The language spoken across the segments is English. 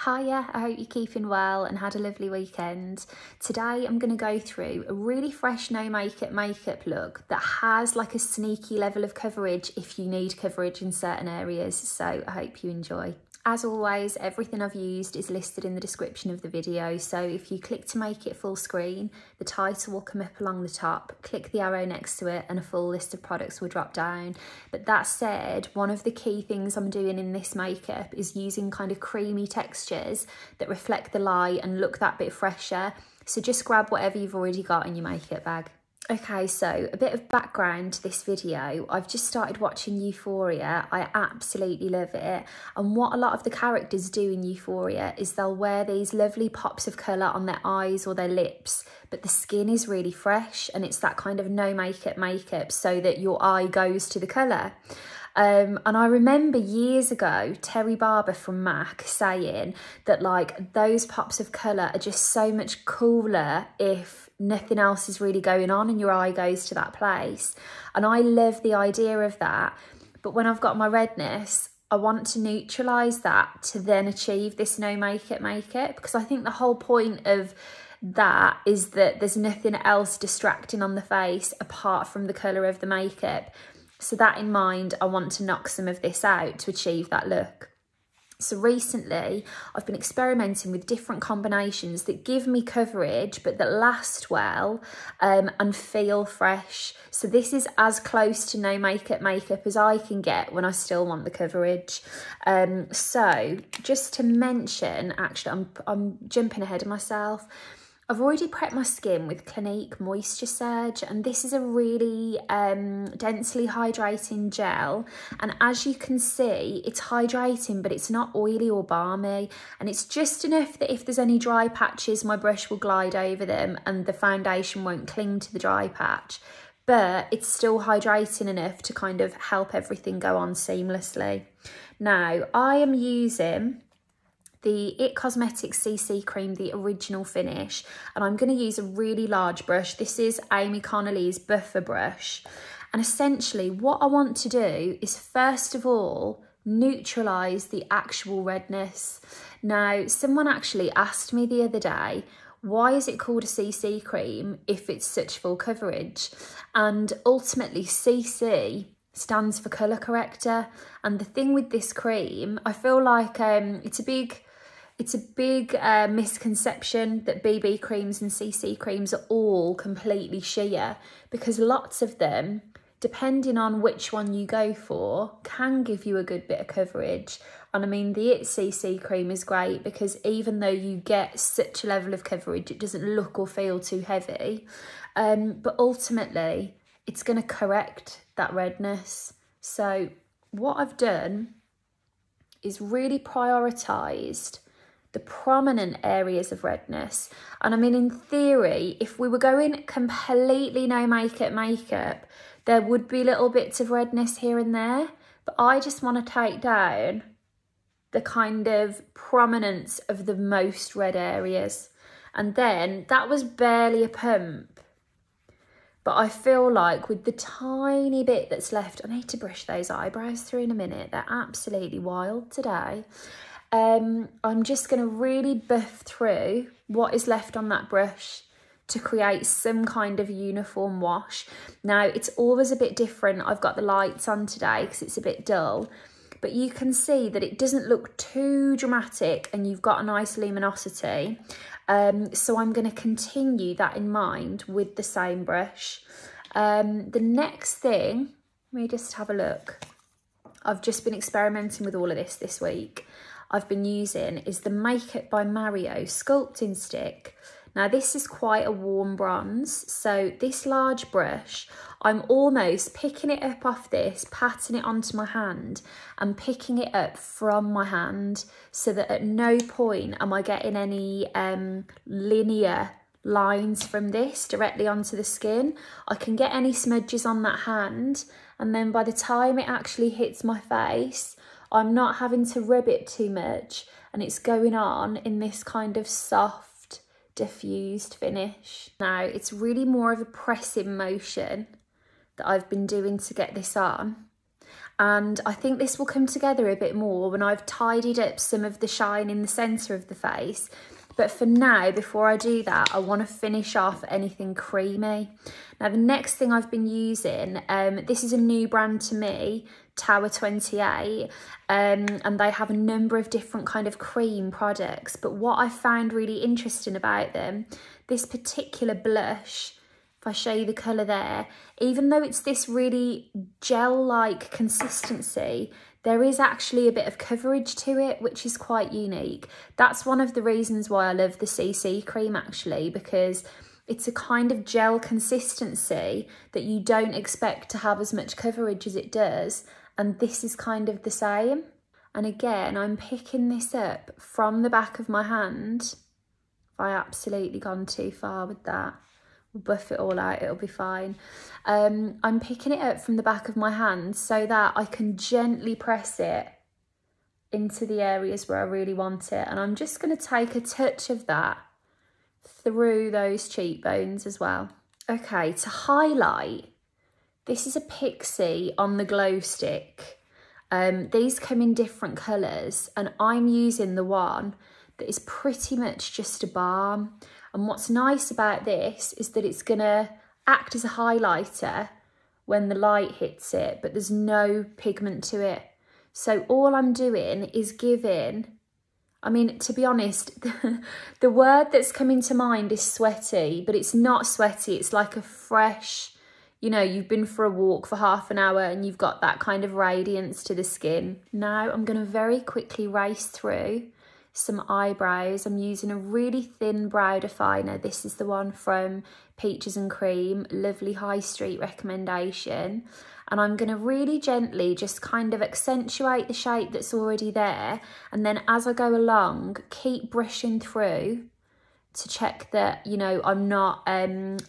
Hiya, I hope you're keeping well and had a lovely weekend. Today I'm going to go through a really fresh no makeup look that has like a sneaky level of coverage if you need coverage in certain areas, so I hope you enjoy. As always, everything I've used is listed in the description of the video, so if you click to make it full screen, the title will come up along the top, click the arrow next to it and a full list of products will drop down. But that said, one of the key things I'm doing in this makeup is using kind of creamy textures that reflect the light and look that bit fresher, so just grab whatever you've already got in your makeup bag. Okay, so a bit of background to this video. I've just started watching Euphoria. I absolutely love it. And what a lot of the characters do in Euphoria is they'll wear these lovely pops of colour on their eyes or their lips, but the skin is really fresh and it's that kind of no makeup so that your eye goes to the colour. And I remember years ago, Terry Barber from MAC saying that like those pops of colour are just so much cooler if nothing else is really going on and your eye goes to that place. And I love the idea of that. But when I've got my redness, I want to neutralise that to then achieve this no makeup because I think the whole point of that is that there's nothing else distracting on the face apart from the colour of the makeup. So that in mind, I want to knock some of this out to achieve that look. So recently, I've been experimenting with different combinations that give me coverage, but that last well and feel fresh. So this is as close to no makeup as I can get when I still want the coverage. So just to mention, actually, I'm jumping ahead of myself. I've already prepped my skin with Clinique Moisture Surge, and this is a really densely hydrating gel, and as you can see it's hydrating but it's not oily or balmy, and it's just enough that if there's any dry patches my brush will glide over them and the foundation won't cling to the dry patch, but it's still hydrating enough to kind of help everything go on seamlessly. Now I am using the It Cosmetics CC Cream, the original finish, and I'm going to use a really large brush. This is Amy Connolly's buffer brush, and essentially what I want to do is first of all neutralise the actual redness. Now someone actually asked me the other day, why is it called a CC cream if it's such full coverage? And ultimately CC stands for colour corrector, and the thing with this cream, I feel like it's a big misconception that BB creams and CC creams are all completely sheer, because lots of them, depending on which one you go for, can give you a good bit of coverage. And I mean, the It CC cream is great because even though you get such a level of coverage, it doesn't look or feel too heavy. But ultimately, it's going to correct that redness. So what I've done is really prioritised the prominent areas of redness. And I mean, in theory, if we were going completely no makeup, there would be little bits of redness here and there, but I just want to take down the kind of prominence of the most red areas. And then that was barely a pump, but I feel like with the tiny bit that's left, I need to brush those eyebrows through in a minute. They're absolutely wild today. I'm just going to really buff through what is left on that brush to create some kind of uniform wash. Now, it's always a bit different. I've got the lights on today because it's a bit dull, but you can see that it doesn't look too dramatic and you've got a nice luminosity. So I'm going to continue that in mind with the same brush. The next thing, let me just have a look. I've just been experimenting with all of this week. I've been using is the Makeup by Mario Sculpting Stick. Now this is quite a warm bronze, so this large brush, I'm almost picking it up off this, patting it onto my hand and picking it up from my hand so that at no point am I getting any linear lines from this directly onto the skin. I can get any smudges on that hand, and then by the time it actually hits my face, I'm not having to rub it too much and it's going on in this kind of soft, diffused finish. Now, it's really more of a pressing motion that I've been doing to get this on. And I think this will come together a bit more when I've tidied up some of the shine in the centre of the face. But for now, before I do that, I want to finish off anything creamy. Now, the next thing I've been using, this is a new brand to me, Tower 28, and they have a number of different kind of cream products. But what I found really interesting about them, this particular blush, if I show you the colour there, even though it's this really gel-like consistency, there is actually a bit of coverage to it, which is quite unique. That's one of the reasons why I love the CC cream, actually, because it's a kind of gel consistency that you don't expect to have as much coverage as it does. And this is kind of the same. And again, I'm picking this up from the back of my hand. Have I absolutely gone too far with that? We'll buff it all out, it'll be fine. I'm picking it up from the back of my hand so that I can gently press it into the areas where I really want it. And I'm just going to take a touch of that through those cheekbones as well. Okay, to highlight, this is a Pixi on the glow stick. These come in different colours, and I'm using the one that is pretty much just a balm. And what's nice about this is that it's gonna act as a highlighter when the light hits it, but there's no pigment to it. So all I'm doing is giving, I mean, to be honest, the word that's coming to mind is sweaty, but it's not sweaty. It's like a fresh, you know, you've been for a walk for half an hour and you've got that kind of radiance to the skin. Now I'm gonna very quickly race through some eyebrows. I'm using a really thin brow definer. This is the one from Peaches and Cream, lovely high street recommendation. And I'm going to really gently just kind of accentuate the shape that's already there. And then as I go along, keep brushing through to check that, you know, I'm not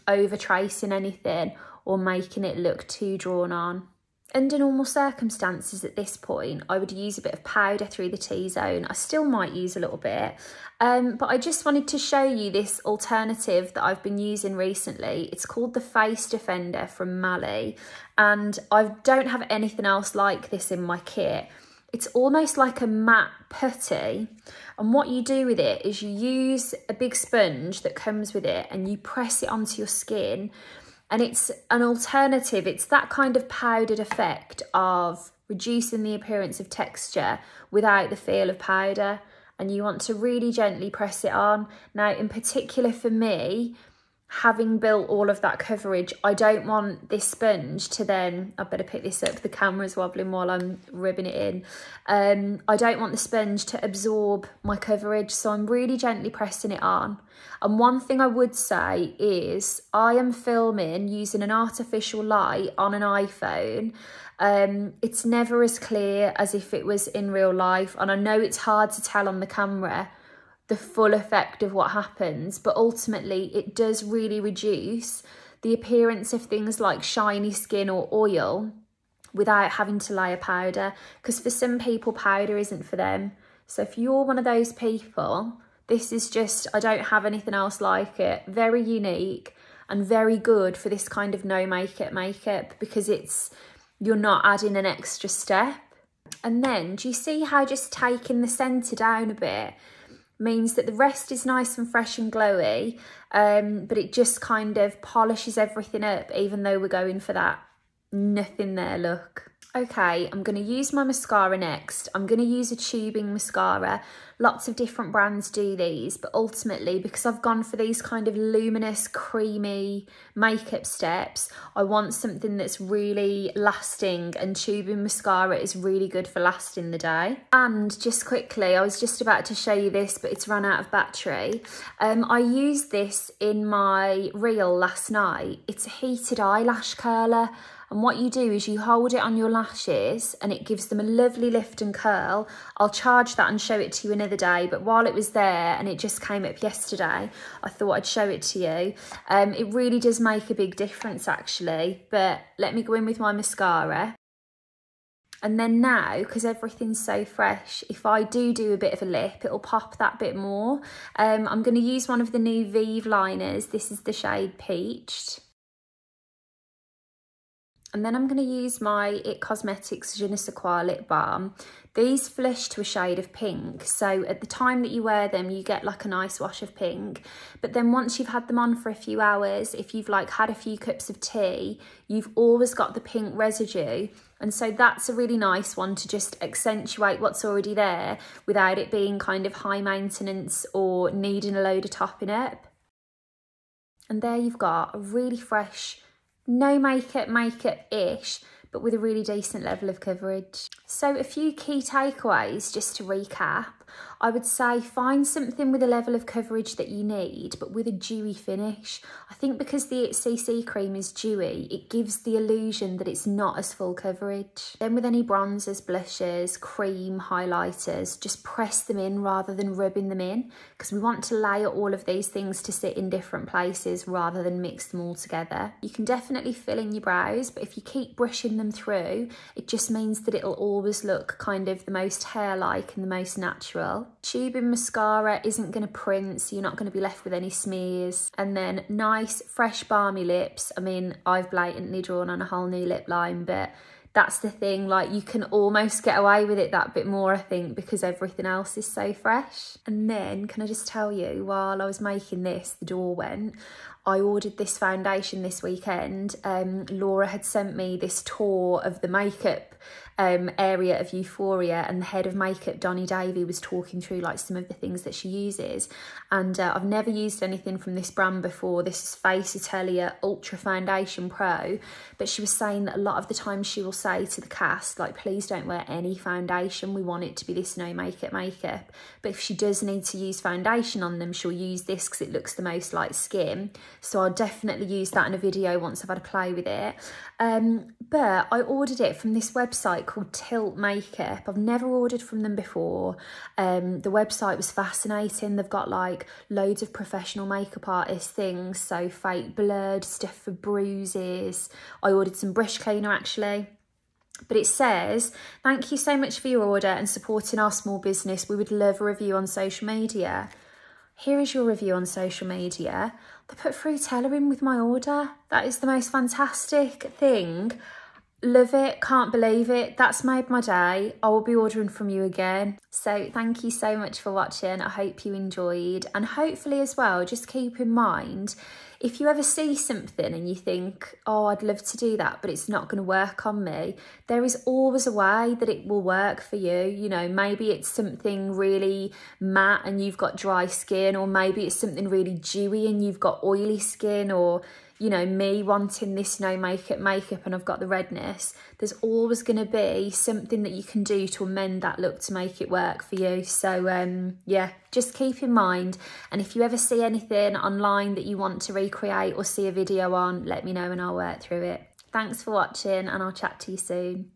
over tracing anything or making it look too drawn on. Under normal circumstances at this point, I would use a bit of powder through the T-zone. I still might use a little bit, but I just wanted to show you this alternative that I've been using recently. It's called the Face Defender from Mally, and I don't have anything else like this in my kit. It's almost like a matte putty, and what you do with it is you use a big sponge that comes with it and you press it onto your skin. And it's an alternative, it's that kind of powdered effect of reducing the appearance of texture without the feel of powder. And you want to really gently press it on. Now, in particular for me, having built all of that coverage, I don't want this sponge to then, I better pick this up, the camera's wobbling while I'm rubbing it in. I don't want the sponge to absorb my coverage, so I'm really gently pressing it on. And one thing I would say is I am filming using an artificial light on an iPhone. It's never as clear as if it was in real life, and I know it's hard to tell on the camera the full effect of what happens, but ultimately it does really reduce the appearance of things like shiny skin or oil without having to lay a powder, because for some people powder isn't for them. So if you're one of those people, this is just, I don't have anything else like it. Very unique and very good for this kind of no makeup because you're not adding an extra step. And then do you see how just taking the centre down a bit means that the rest is nice and fresh and glowy, but it just kind of polishes everything up, even though we're going for that nothing there look. Okay, I'm going to use my mascara next. I'm going to use a tubing mascara. Lots of different brands do these, but ultimately, because I've gone for these kind of luminous, creamy makeup steps, I want something that's really lasting, and tubing mascara is really good for lasting the day. And just quickly, I was just about to show you this, but it's run out of battery. I used this in my reel last night. It's a heated eyelash curler. And what you do is you hold it on your lashes and it gives them a lovely lift and curl. I'll charge that and show it to you another day, but while it was there and it just came up yesterday, I thought I'd show it to you. It really does make a big difference actually, but let me go in with my mascara. And then now, because everything's so fresh, if I do a bit of a lip, it'll pop that bit more. I'm going to use one of the new Vieve liners. This is the shade Peached. And then I'm going to use my It Cosmetics Je ne sais quoi lip balm. These flush to a shade of pink, so at the time that you wear them you get like a nice wash of pink, but then once you've had them on for a few hours, if you've like had a few cups of tea, you've always got the pink residue, and so that's a really nice one to just accentuate what's already there without it being kind of high maintenance or needing a load of topping up. And there you've got a really fresh, no makeup-ish, but with a really decent level of coverage. So a few key takeaways just to recap. I would say find something with a level of coverage that you need, but with a dewy finish. I think because the CC cream is dewy, it gives the illusion that it's not as full coverage. Then with any bronzers, blushes, cream, highlighters, just press them in rather than rubbing them in, because we want to layer all of these things to sit in different places rather than mix them all together. You can definitely fill in your brows, but if you keep brushing them through, it just means that it'll always look kind of the most hair-like and the most natural. Tubing mascara isn't going to print, so you're not going to be left with any smears. And then nice, fresh, balmy lips. I mean, I've blatantly drawn on a whole new lip line, but that's the thing, like you can almost get away with it that bit more, I think, because everything else is so fresh. And then, can I just tell you, while I was making this, the door went. I ordered this foundation this weekend. Laura had sent me this tour of the makeup area of Euphoria, and the head of makeup, Donnie Davey, was talking through like some of the things that she uses. And I've never used anything from this brand before. This is Face Atelier Ultra Foundation Pro. But she was saying that a lot of the time she will say to the cast, like, please don't wear any foundation. We want it to be this no makeup. But if she does need to use foundation on them, she'll use this because it looks the most like skin. So I'll definitely use that in a video once I've had a play with it. But I ordered it from this website called Tilt Makeup. I've never ordered from them before. The website was fascinating. They've got like loads of professional makeup artist things, so fake blood, stuff for bruises. I ordered some brush cleaner actually. But it says, thank you so much for your order and supporting our small business. We would love a review on social media. Here is your review on social media. They put Frutella in with my order. That is the most fantastic thing. Love it, can't believe it. That's made my day. I will be ordering from you again. So thank you so much for watching. I hope you enjoyed. And hopefully as well, just keep in mind, if you ever see something and you think, oh, I'd love to do that, but it's not going to work on me, there is always a way that it will work for you. You know, maybe it's something really matte and you've got dry skin, or maybe it's something really dewy and you've got oily skin, or, you know, me wanting this no makeup and I've got the redness. There's always going to be something that you can do to amend that look to make it work for you. So yeah, just keep in mind. And if you ever see anything online that you want to recreate or see a video on, let me know and I'll work through it. Thanks for watching, and I'll chat to you soon.